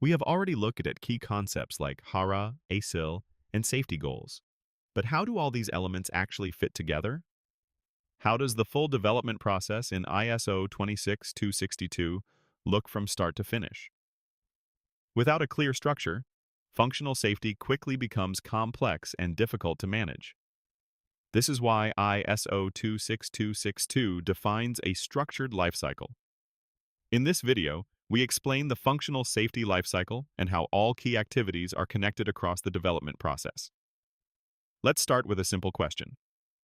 We have already looked at key concepts like HARA, ASIL, and safety goals. But how do all these elements actually fit together? How does the full development process in ISO 26262 look from start to finish? Without a clear structure, functional safety quickly becomes complex and difficult to manage. This is why ISO 26262 defines a structured lifecycle. In this video, we explain the functional safety lifecycle and how all key activities are connected across the development process. Let's start with a simple question.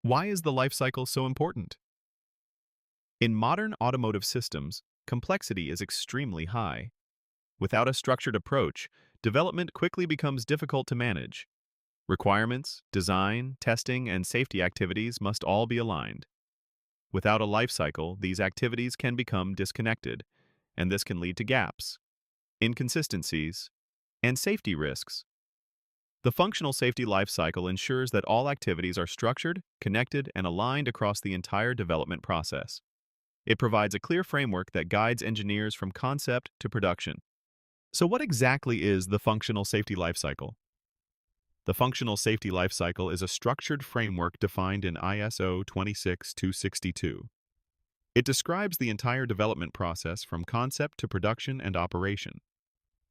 Why is the lifecycle so important? In modern automotive systems, complexity is extremely high. Without a structured approach, development quickly becomes difficult to manage. Requirements, design, testing, and safety activities must all be aligned. Without a lifecycle, these activities can become disconnected, and this can lead to gaps, inconsistencies, and safety risks. The functional safety lifecycle ensures that all activities are structured, connected, and aligned across the entire development process. It provides a clear framework that guides engineers from concept to production. So what exactly is the functional safety lifecycle? The functional safety lifecycle is a structured framework defined in ISO 26262. It describes the entire development process from concept to production and operation.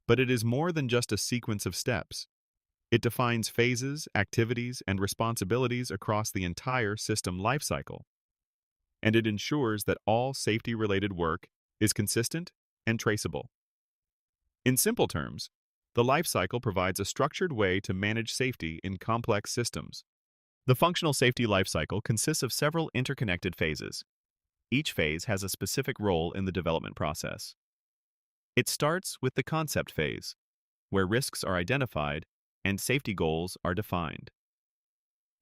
But it is more than just a sequence of steps. It defines phases, activities, and responsibilities across the entire system lifecycle. And it ensures that all safety-related work is consistent and traceable. In simple terms, the lifecycle provides a structured way to manage safety in complex systems. The functional safety lifecycle consists of several interconnected phases. Each phase has a specific role in the development process. It starts with the concept phase, where risks are identified and safety goals are defined.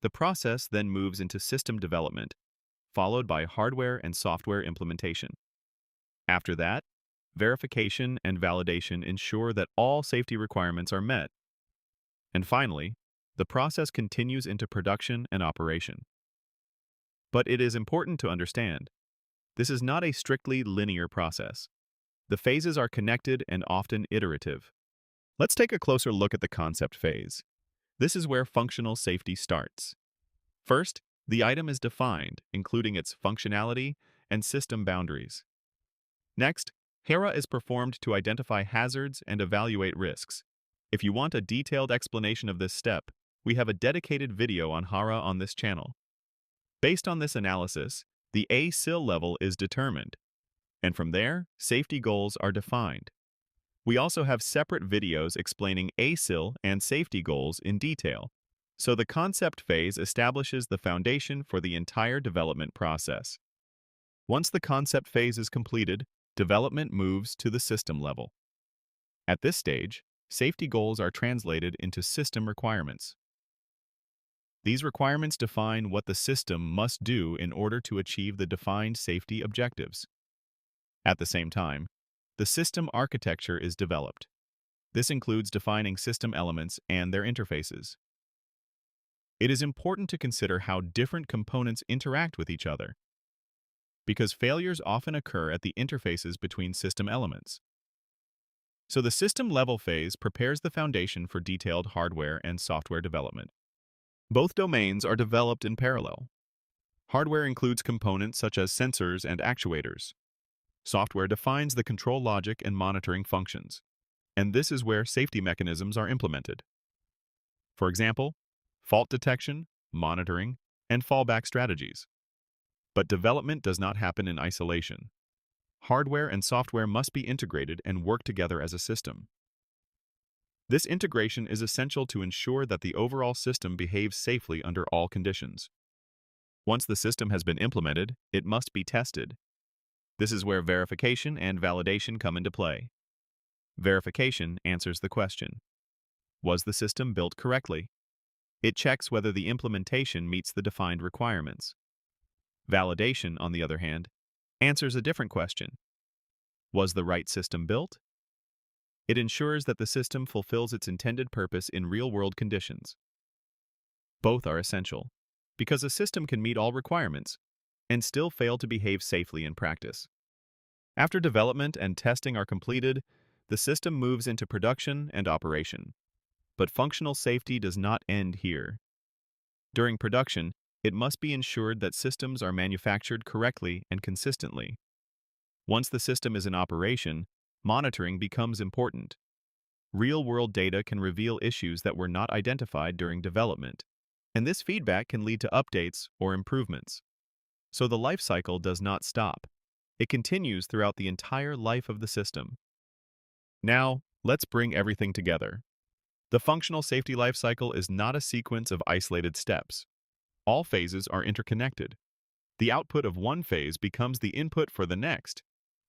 The process then moves into system development, followed by hardware and software implementation. After that, verification and validation ensure that all safety requirements are met. And finally, the process continues into production and operation. But it is important to understand, this is not a strictly linear process. The phases are connected and often iterative. Let's take a closer look at the concept phase. This is where functional safety starts. First, the item is defined, including its functionality and system boundaries. Next, HARA is performed to identify hazards and evaluate risks. If you want a detailed explanation of this step, we have a dedicated video on HARA on this channel. Based on this analysis, the ASIL level is determined, and from there, safety goals are defined. We also have separate videos explaining ASIL and safety goals in detail, so the concept phase establishes the foundation for the entire development process. Once the concept phase is completed, development moves to the system level. At this stage, safety goals are translated into system requirements. These requirements define what the system must do in order to achieve the defined safety objectives. At the same time, the system architecture is developed. This includes defining system elements and their interfaces. It is important to consider how different components interact with each other, because failures often occur at the interfaces between system elements. So the system-level phase prepares the foundation for detailed hardware and software development. Both domains are developed in parallel. Hardware includes components such as sensors and actuators. Software defines the control logic and monitoring functions, and this is where safety mechanisms are implemented. For example, fault detection, monitoring, and fallback strategies. But development does not happen in isolation. Hardware and software must be integrated and work together as a system. This integration is essential to ensure that the overall system behaves safely under all conditions. Once the system has been implemented, it must be tested. This is where verification and validation come into play. Verification answers the question: was the system built correctly? It checks whether the implementation meets the defined requirements. Validation, on the other hand, answers a different question. Was the right system built? It ensures that the system fulfills its intended purpose in real-world conditions. Both are essential, because a system can meet all requirements and still fail to behave safely in practice. After development and testing are completed, the system moves into production and operation. But functional safety does not end here. During production, it must be ensured that systems are manufactured correctly and consistently. Once the system is in operation, monitoring becomes important. Real-world data can reveal issues that were not identified during development, and this feedback can lead to updates or improvements. So the life cycle does not stop. It continues throughout the entire life of the system. Now, let's bring everything together. The functional safety life cycle is not a sequence of isolated steps. All phases are interconnected. The output of one phase becomes the input for the next,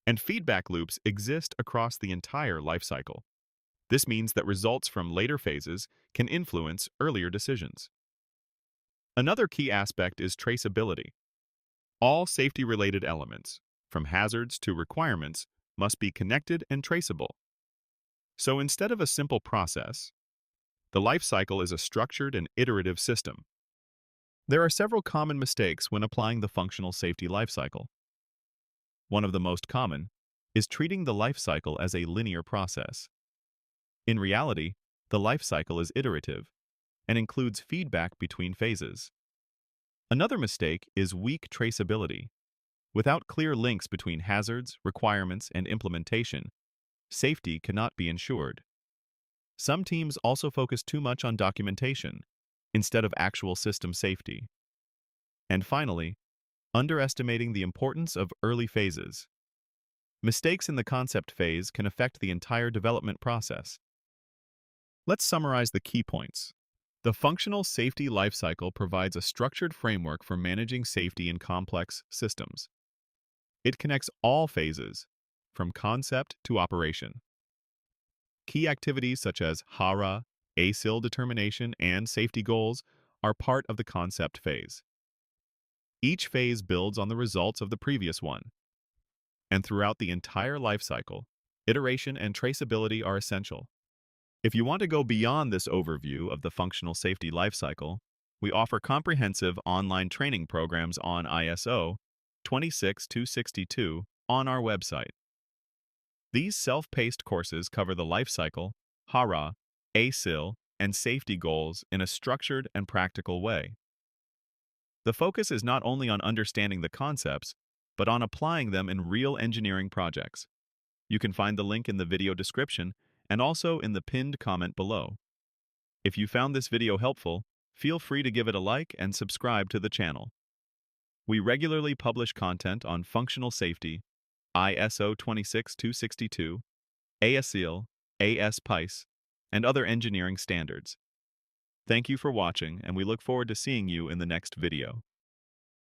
and feedback loops exist across the entire life cycle. This means that results from later phases can influence earlier decisions. Another key aspect is traceability. All safety-related elements, from hazards to requirements, must be connected and traceable. So instead of a simple process, the life cycle is a structured and iterative system. There are several common mistakes when applying the functional safety life cycle. One of the most common is treating the life cycle as a linear process. In reality, the life cycle is iterative and includes feedback between phases. Another mistake is weak traceability. Without clear links between hazards, requirements, and implementation, safety cannot be ensured. Some teams also focus too much on documentation instead of actual system safety. And finally, underestimating the importance of early phases. Mistakes in the concept phase can affect the entire development process. Let's summarize the key points. The functional safety lifecycle provides a structured framework for managing safety in complex systems. It connects all phases, from concept to operation. Key activities such as HARA, ASIL determination, and safety goals are part of the concept phase. Each phase builds on the results of the previous one. And throughout the entire life cycle, iteration and traceability are essential. If you want to go beyond this overview of the functional safety lifecycle, we offer comprehensive online training programs on ISO 26262 on our website. These self-paced courses cover the life cycle, HARA, ASIL, and safety goals in a structured and practical way. The focus is not only on understanding the concepts, but on applying them in real engineering projects. You can find the link in the video description and also in the pinned comment below. If you found this video helpful, feel free to give it a like and subscribe to the channel. We regularly publish content on functional safety, ISO 26262, ASIL, AS-PICE, and other engineering standards. Thank you for watching, and we look forward to seeing you in the next video.